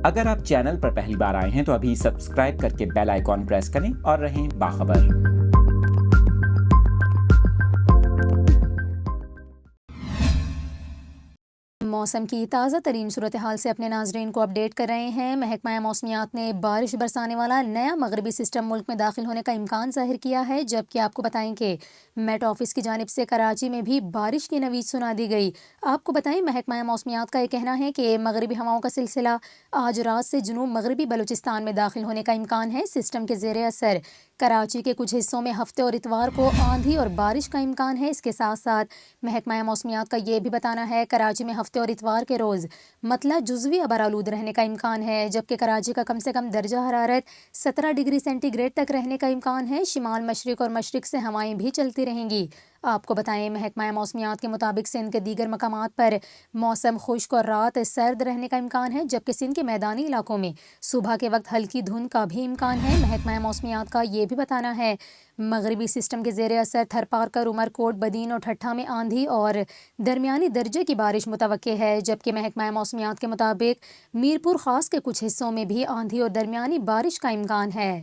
اگر آپ چینل پر پہلی بار آئے ہیں تو ابھی سبسکرائب کر کے بیل آئیکن پریس کریں اور رہیں باخبر۔ موسم کی تازہ ترین صورتحال سے اپنے ناظرین کو اپڈیٹ کر رہے ہیں۔ محکمہ موسمیات نے بارش برسانے والا نیا مغربی سسٹم ملک میں داخل ہونے کا امکان ظاہر کیا ہے، جبکہ آپ کو بتائیں کہ میٹ آفس کی جانب سے کراچی میں بھی بارش کی نوید سنا دی گئی۔ آپ کو بتائیں محکمہ موسمیات کا یہ کہنا ہے کہ مغربی ہواؤں کا سلسلہ آج رات سے جنوب مغربی بلوچستان میں داخل ہونے کا امکان ہے۔ سسٹم کے زیر اثر کراچی کے کچھ حصوں میں ہفتے اور اتوار کو آندھی اور بارش کا امکان ہے۔ اس کے ساتھ ساتھ محکمہ موسمیات کا یہ بھی بتانا ہے کراچی میں ہفتے اور اتوار کے روز مطلع جزوی ابر آلود رہنے کا امکان ہے، جبکہ کراچی کا کم سے کم درجہ حرارت 17 ڈگری سینٹی گریڈ تک رہنے کا امکان ہے۔ شمال مشرق اور مشرق سے ہوائیں بھی چلتی رہیں گی۔ آپ کو بتائیں محکمہ موسمیات کے مطابق سندھ کے دیگر مقامات پر موسم خشک اور رات سرد رہنے کا امکان ہے، جبکہ سندھ کے میدانی علاقوں میں صبح کے وقت ہلکی دھند کا بھی امکان ہے۔ محکمہ موسمیات کا یہ بھی بتانا ہے مغربی سسٹم کے زیر اثر تھر پارکر، عمر کوٹ، بدین اور ٹھٹھہ میں آندھی اور درمیانی درجے کی بارش متوقع ہے، جبکہ محکمہ موسمیات کے مطابق میرپور خاص کے کچھ حصوں میں بھی آندھی اور درمیانی بارش کا امکان ہے۔